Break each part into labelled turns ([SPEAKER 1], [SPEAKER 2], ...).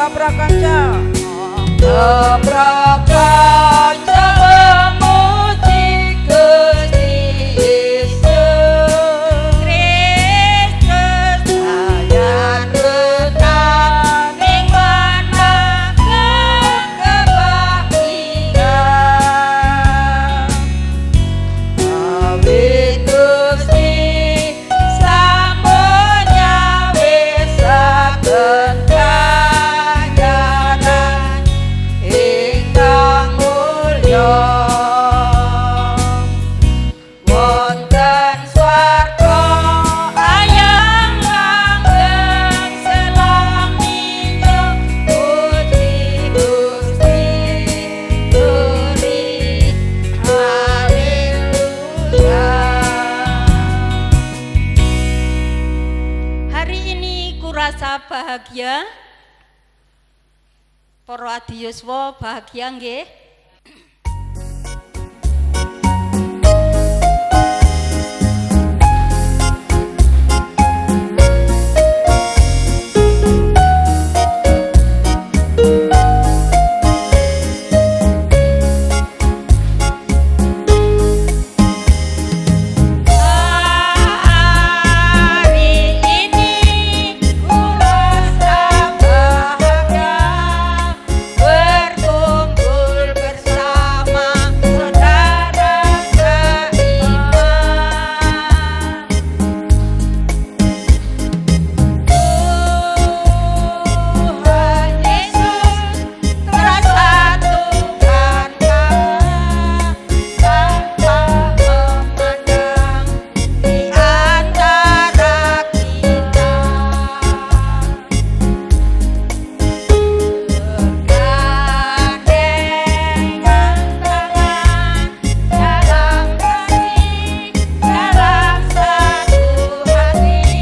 [SPEAKER 1] prakanca
[SPEAKER 2] prakanca memuji Gusti Yesus sayan menang ing manahkeun kebaktian awit Gusti sampun nyawisaken kayanan ingkang mulya wonten swarga ayang langgeng selaminya puji Gusti Guri haleluya. Hari ini kurasa bahagia. Para adiyuswa bahagia nggih. Hari ini kurasa bahagia berkumpul bersama saudara seiman. Tuhan Yesus tersatukan tanpa memandang di antara kita. Bergandengan tangan dalam kasih, dalam satu hati,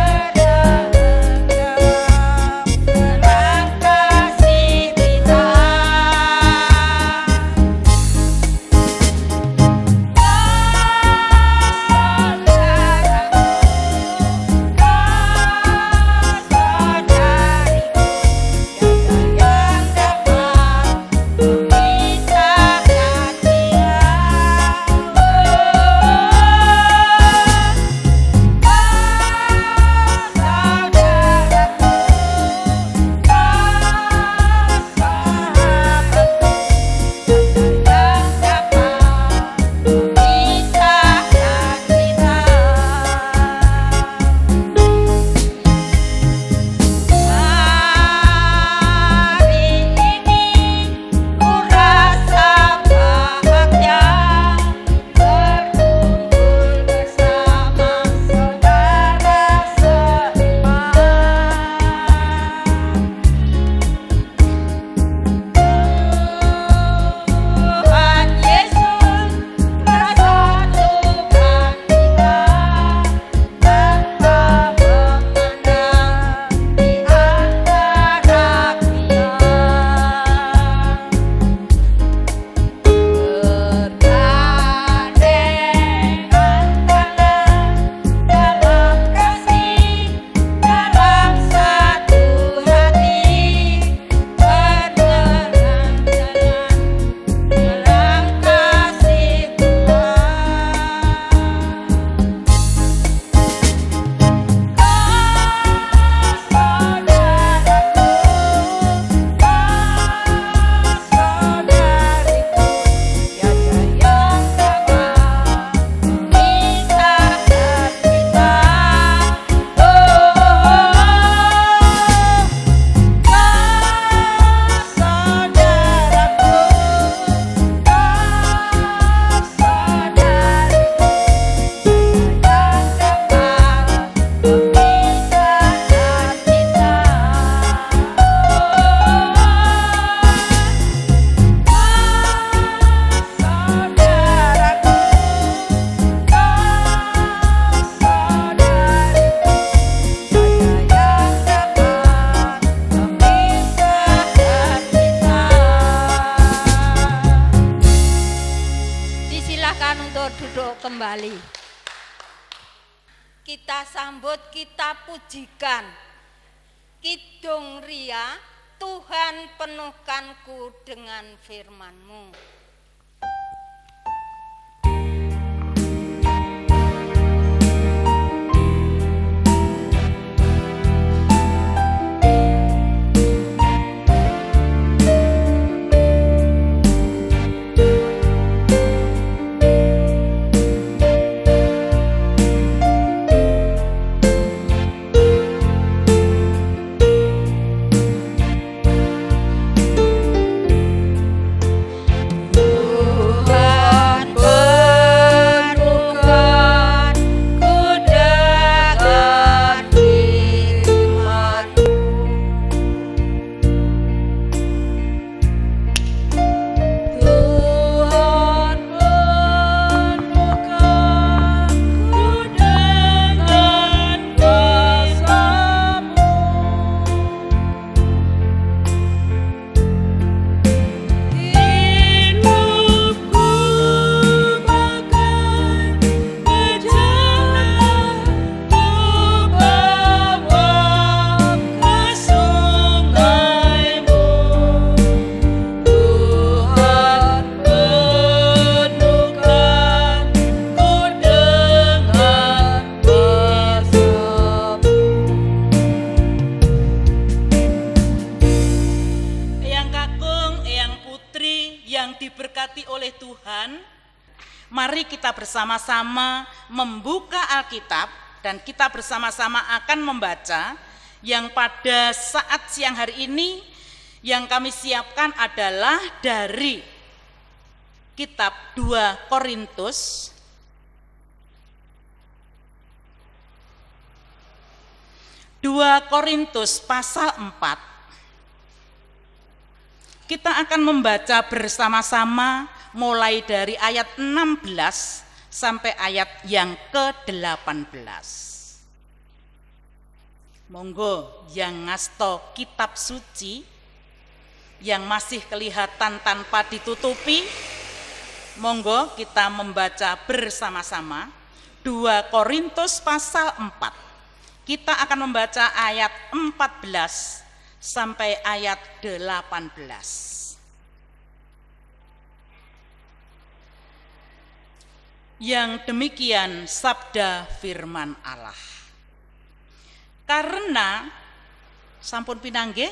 [SPEAKER 2] berdehem dalam kasih kita. Hari ini kurasa bahagia berkumpul bersama saudara seiman. Tuhan Yesus tersatukan kita tanpa memandang di antara kita. Bergandengan tangan dalam kasih, dalam satu hati, berdehem dalam kasih saudaraku, tiada yang dapat memisahkan kita. Disilakan untuk duduk kembali. Kita sambut, kita pujikan. Kidung ujung ria, Tuhan penuhkanku dengan firman-Mu.
[SPEAKER 1] Mari kita bersama-sama membuka Alkitab dan kita bersama-sama akan membaca yang pada saat siang hari ini yang kami siapkan adalah dari kitab 2 Korintus pasal 4. Kita akan membaca bersama-sama mulai dari ayat 16 sampai ayat yang ke-18. Monggo yang ngasto kitab suci yang masih kelihatan tanpa ditutupi, monggo kita membaca bersama-sama 2 Korintus pasal 4. Kita akan membaca ayat 14 sampai ayat 18. Yang demikian sabda firman Allah. Karena sampun pinanggih,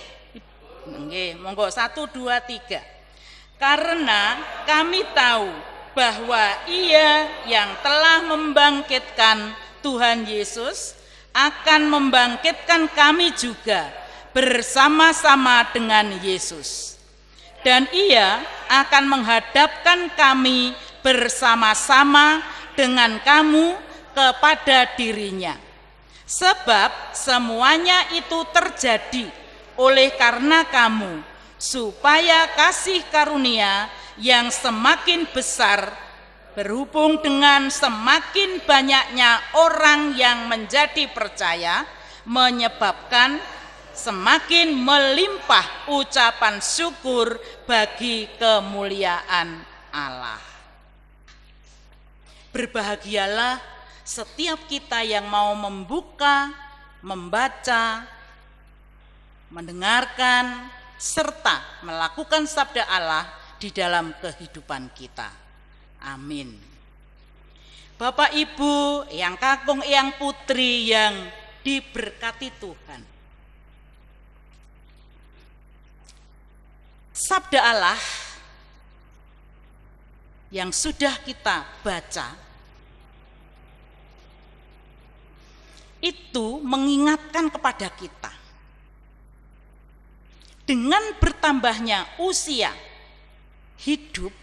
[SPEAKER 1] nggih, monggo 1 2 3. Karena kami tahu bahwa Ia yang telah membangkitkan Tuhan Yesus akan membangkitkan kami juga bersama-sama dengan Yesus. Dan Ia akan menghadapkan kami bersama-sama dengan kamu kepada dirinya. Sebab semuanya itu terjadi oleh karena kamu, supaya kasih karunia yang semakin besar berhubung dengan semakin banyaknya orang yang menjadi percaya, menyebabkan semakin melimpah ucapan syukur bagi kemuliaan Allah. Berbahagialah setiap kita yang mau membuka, membaca, mendengarkan, serta melakukan sabda Allah di dalam kehidupan kita. Amin. Bapak Ibu, yang kakung, yang putri yang diberkati Tuhan. Sabda Allah yang sudah kita baca itu mengingatkan kepada kita dengan bertambahnya usia hidup,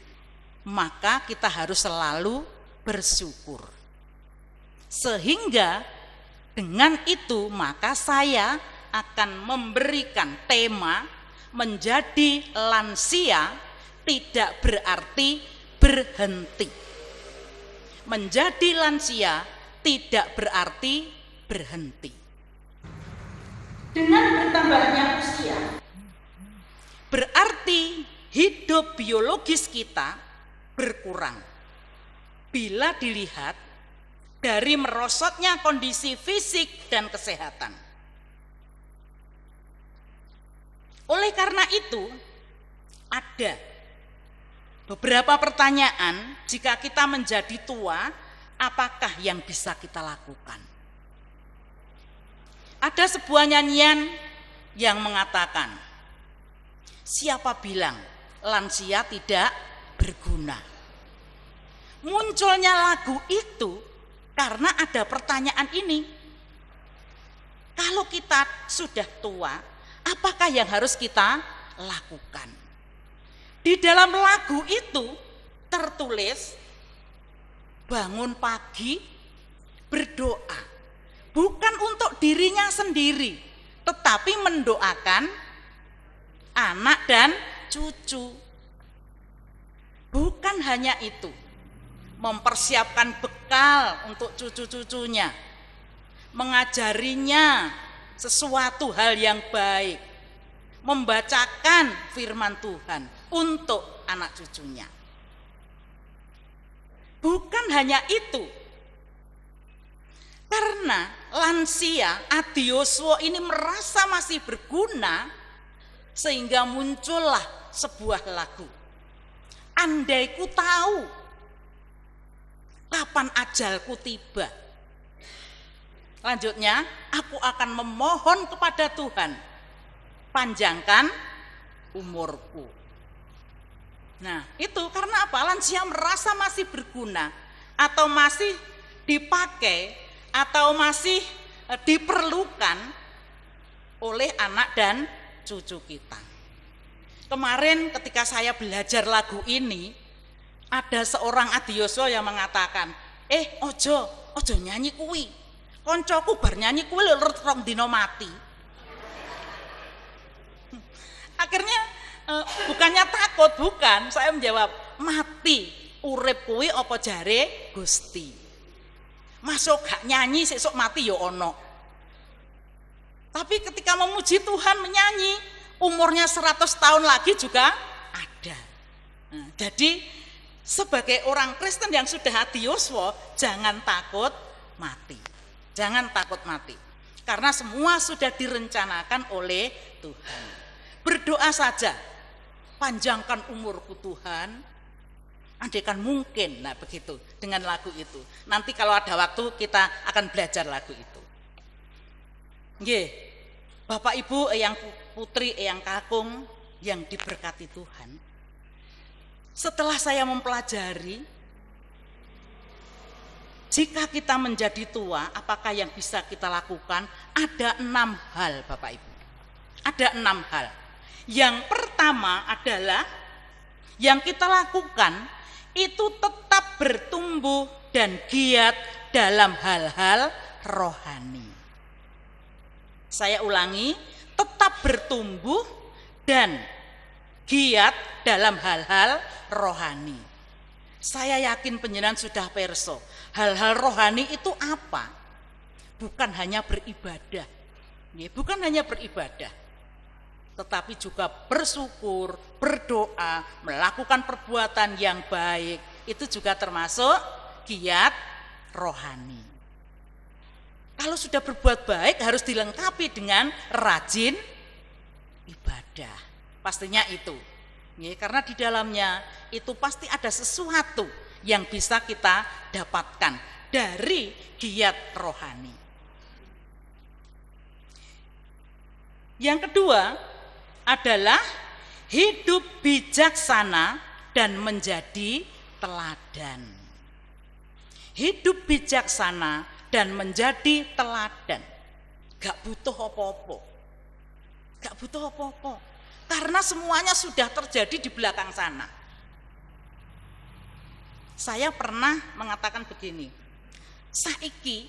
[SPEAKER 1] maka kita harus selalu bersyukur. Sehingga dengan itu maka saya akan memberikan tema menjadi lansia tidak berarti berhenti. Menjadi lansia tidak berarti berhenti. Dengan bertambahnya usia, berarti hidup biologis kita berkurang. Bila dilihat dari merosotnya kondisi fisik dan kesehatan. Oleh karena itu, ada beberapa pertanyaan jika kita menjadi tua, apakah yang bisa kita lakukan? Ada sebuah nyanyian yang mengatakan, siapa bilang lansia tidak berguna? Munculnya lagu itu karena ada pertanyaan ini. Kalau kita sudah tua, apakah yang harus kita lakukan? Di dalam lagu itu tertulis, bangun pagi berdoa, bukan untuk dirinya sendiri, tetapi mendoakan anak dan cucu. Bukan hanya itu, mempersiapkan bekal untuk cucu-cucunya, mengajarinya sesuatu hal yang baik, membacakan firman Tuhan untuk anak cucunya. Bukan hanya itu, karena lansia Adi Yosua ini merasa masih berguna, sehingga muncullah sebuah lagu. Andai ku tahu kapan ajalku tiba, lanjutnya, aku akan memohon kepada Tuhan, panjangkan umurku. Nah, itu karena apa? Lansia merasa masih berguna, atau masih dipakai, atau masih diperlukan oleh anak dan cucu kita. Kemarin ketika saya belajar lagu ini, ada seorang Adi Yosua yang mengatakan, ojo nyanyi kuwi. Koncoku bar nyanyi kuwi lho rong dina mati. Akhirnya bukannya takut, bukan. Saya menjawab, mati urip kuwi apa jare Gusti. Masuk gak nyanyi sesuk mati ya ono. Tapi ketika memuji Tuhan menyanyi, umurnya 100 tahun lagi juga ada. Nah, jadi sebagai orang Kristen yang sudah Adi Yosua, jangan takut mati. Jangan takut mati. Karena semua sudah direncanakan oleh Tuhan. Berdoa saja, panjangkan umurku Tuhan, andaikan mungkin. Nah begitu dengan lagu itu. Nanti kalau ada waktu kita akan belajar lagu itu. Nggih, Bapak Ibu, Eyang Putri, Eyang Kakung yang diberkati Tuhan. Setelah saya mempelajari, jika kita menjadi tua, apakah yang bisa kita lakukan? Ada 6 hal, Bapak Ibu. Ada 6 hal. Yang pertama adalah yang kita lakukan itu tetap bertumbuh dan giat dalam hal-hal rohani. Saya ulangi, tetap bertumbuh dan giat dalam hal-hal rohani. Saya yakin panjenengan sudah perso. Hal-hal rohani itu apa? Bukan hanya beribadah. Bukan hanya beribadah. Tetapi juga bersyukur, berdoa, melakukan perbuatan yang baik. Itu juga termasuk giat rohani. Kalau sudah berbuat baik harus dilengkapi dengan rajin ibadah. Pastinya itu. Karena di dalamnya itu pasti ada sesuatu yang bisa kita dapatkan dari giat rohani. Yang kedua adalah hidup bijaksana dan menjadi teladan. Hidup bijaksana dan menjadi teladan. Gak butuh apa-apa. Gak butuh apa-apa. Karena semuanya sudah terjadi di belakang sana. Saya pernah mengatakan begini, saiki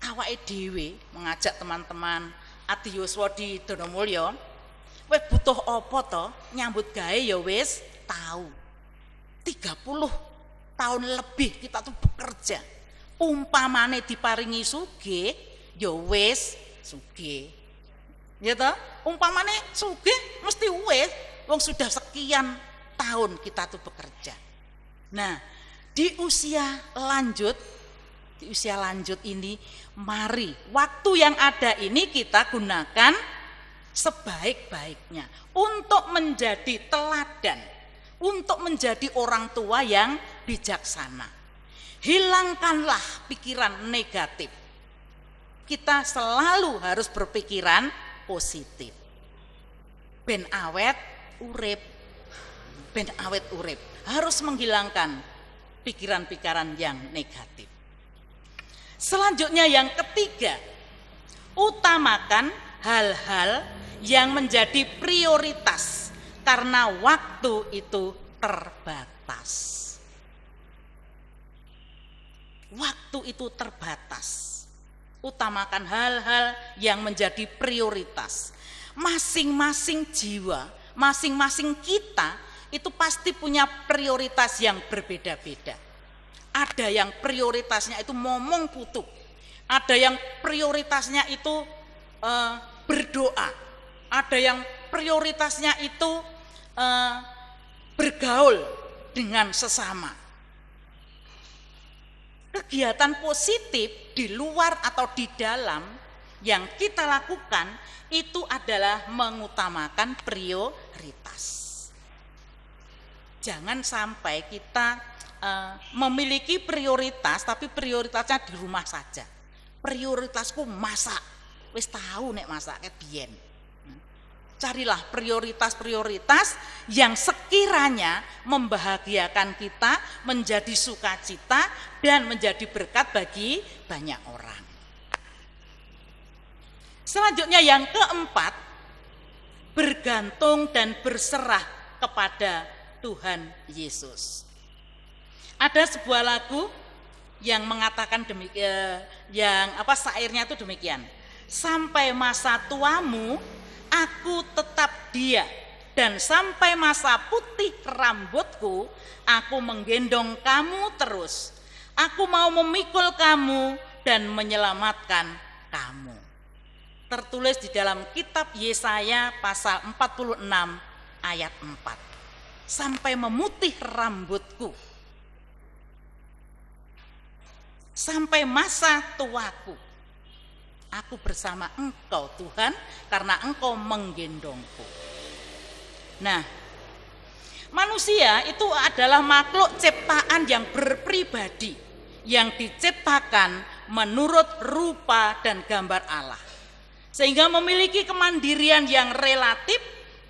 [SPEAKER 1] awake dhewe mengajak teman-teman Adi Yosua di Donomulyo, kowe butuh apa to? Nyambut gawe ya wis tahu. 30 tahun lebih kita tuh bekerja. Umpamane diparingi sugih, ya wis sugih. Ya toh? Umpamane sugih mesti wis, wong sudah sekian tahun kita tuh bekerja. Nah, di usia lanjut ini, mari waktu yang ada ini kita gunakan sebaik-baiknya untuk menjadi teladan, untuk menjadi orang tua yang bijaksana. Hilangkanlah pikiran negatif. Kita selalu harus berpikiran positif. Ben awet urip, harus menghilangkan pikiran-pikiran yang negatif. Selanjutnya yang ketiga, utamakan hal-hal yang menjadi prioritas karena waktu itu terbatas. Waktu itu terbatas. Utamakan hal-hal yang menjadi prioritas. Masing-masing jiwa, masing-masing kita itu pasti punya prioritas yang berbeda-beda. Ada yang prioritasnya itu momong kutuk. Ada yang prioritasnya itu berdoa. Ada yang prioritasnya itu bergaul dengan sesama. Kegiatan positif di luar atau di dalam yang kita lakukan itu adalah mengutamakan prioritas. Jangan sampai kita memiliki prioritas tapi prioritasnya di rumah saja. Prioritasku masak, wis tahu nek masak kayak biyen. Carilah prioritas-prioritas yang sekiranya membahagiakan kita, menjadi sukacita dan menjadi berkat bagi banyak orang. Selanjutnya yang keempat, bergantung dan berserah kepada Tuhan Yesus. Ada sebuah lagu yang mengatakan demikian, syairnya itu demikian. Sampai masa tuamu aku tetap dia, dan sampai masa putih rambutku aku menggendong kamu terus. Aku mau memikul kamu dan menyelamatkan kamu. Tertulis di dalam kitab Yesaya pasal 46 ayat 4. Sampai memutih rambutku, sampai masa tuaku, aku bersama Engkau Tuhan, karena Engkau menggendongku. Nah, manusia itu adalah makhluk ciptaan yang berpribadi, yang diciptakan menurut rupa dan gambar Allah, sehingga memiliki kemandirian yang relatif,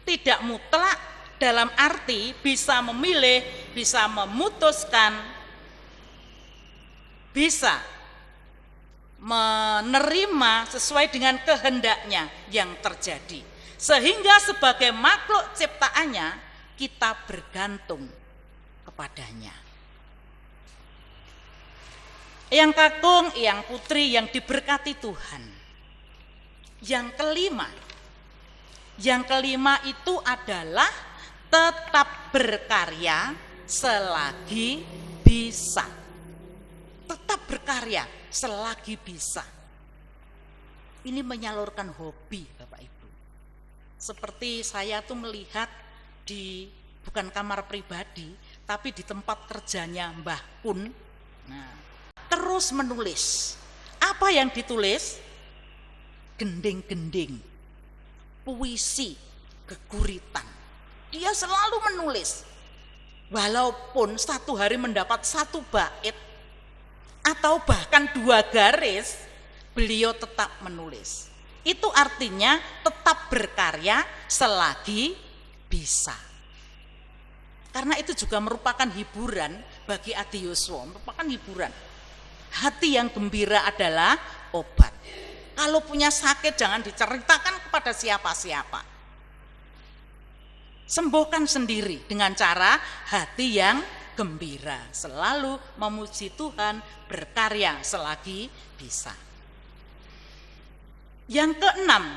[SPEAKER 1] tidak mutlak, dalam arti bisa memilih, bisa memutuskan, bisa menerima sesuai dengan kehendaknya yang terjadi. Sehingga sebagai makhluk ciptaannya kita bergantung kepadanya. Yang kakung, yang putri yang diberkati Tuhan. Yang kelima itu adalah tetap berkarya selagi bisa. Tetap berkarya selagi bisa. Ini menyalurkan hobi Bapak Ibu. Seperti saya tuh melihat di bukan kamar pribadi, tapi di tempat kerjanya Mbah Kun. Nah, terus menulis. Apa yang ditulis? Gending-gending, puisi, geguritan. Dia selalu menulis. Walaupun satu hari mendapat satu bait atau bahkan 2 garis, beliau tetap menulis. Itu artinya tetap berkarya selagi bisa. Karena itu juga merupakan hiburan bagi Adi Yuswo, merupakan hiburan. Hati yang gembira adalah obat. Kalau punya sakit jangan diceritakan kepada siapa-siapa. Sembuhkan sendiri dengan cara hati yang gembira, selalu memuji Tuhan, berkarya selagi bisa. Yang keenam,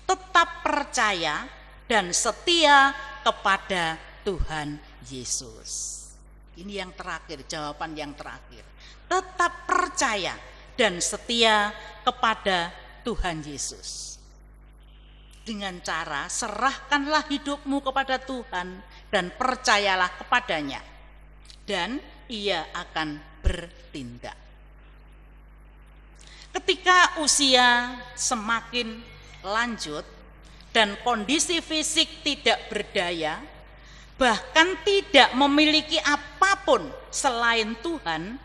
[SPEAKER 1] tetap percaya dan setia kepada Tuhan Yesus. Ini yang terakhir, jawaban yang terakhir. Tetap percaya dan setia kepada Tuhan Yesus. Dengan cara serahkanlah hidupmu kepada Tuhan dan percayalah kepadanya, dan Ia akan bertindak. Ketika usia semakin lanjut dan kondisi fisik tidak berdaya, bahkan tidak memiliki apapun selain Tuhan,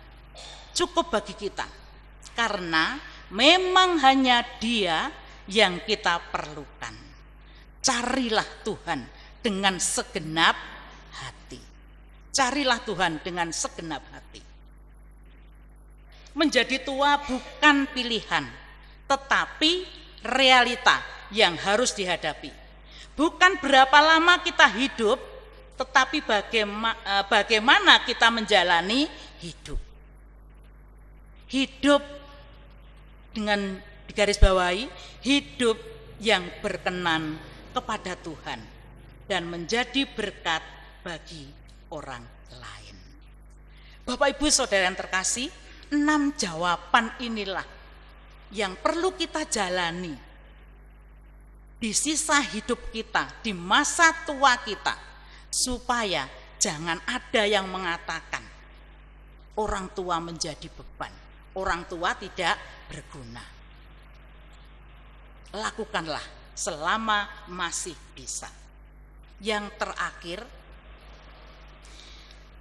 [SPEAKER 1] cukup bagi kita. Karena memang hanya Dia yang kita perlukan. Carilah Tuhan dengan segenap hati. Carilah Tuhan dengan segenap hati. Menjadi tua bukan pilihan, tetapi realita yang harus dihadapi. Bukan berapa lama kita hidup, tetapi bagaimana kita menjalani hidup. Hidup dengan digarisbawahi, hidup yang berkenan kepada Tuhan dan menjadi berkat bagi orang lain. Bapak Ibu Saudara yang terkasih, 6 jawaban inilah yang perlu kita jalani di sisa hidup kita, di masa tua kita, supaya jangan ada yang mengatakan orang tua menjadi beban, orang tua tidak berguna. Lakukanlah selama masih bisa. Yang terakhir,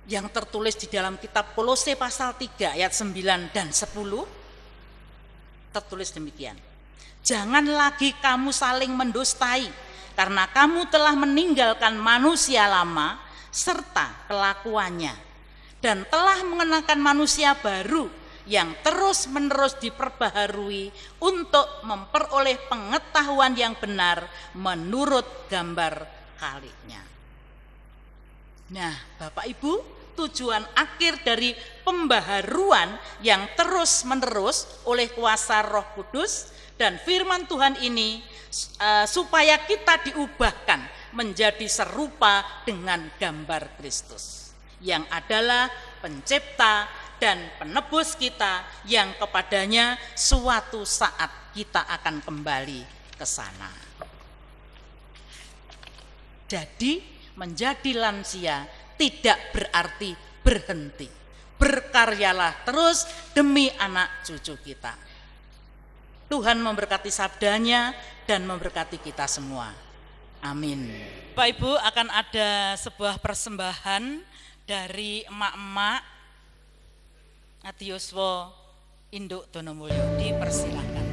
[SPEAKER 1] yang tertulis di dalam kitab Kolose pasal 3 ayat 9 dan 10, tertulis demikian. Jangan lagi kamu saling mendustai, karena kamu telah meninggalkan manusia lama serta kelakuannya, dan telah mengenakan manusia baru yang terus-menerus diperbaharui untuk memperoleh pengetahuan yang benar menurut gambar Khaliknya. Nah, Bapak Ibu, tujuan akhir dari pembaharuan yang terus-menerus oleh kuasa Roh Kudus dan firman Tuhan ini supaya kita diubahkan menjadi serupa dengan gambar Kristus, yang adalah pencipta dan penebus kita, yang kepadanya suatu saat kita akan kembali ke sana. Jadi menjadi lansia tidak berarti berhenti. Berkaryalah terus demi anak cucu kita. Tuhan memberkati sabdanya dan memberkati kita semua. Amin. Bapak Ibu, akan ada sebuah persembahan dari emak-emak Ati Yuswo Induk Donomulyo. Dipersilakan.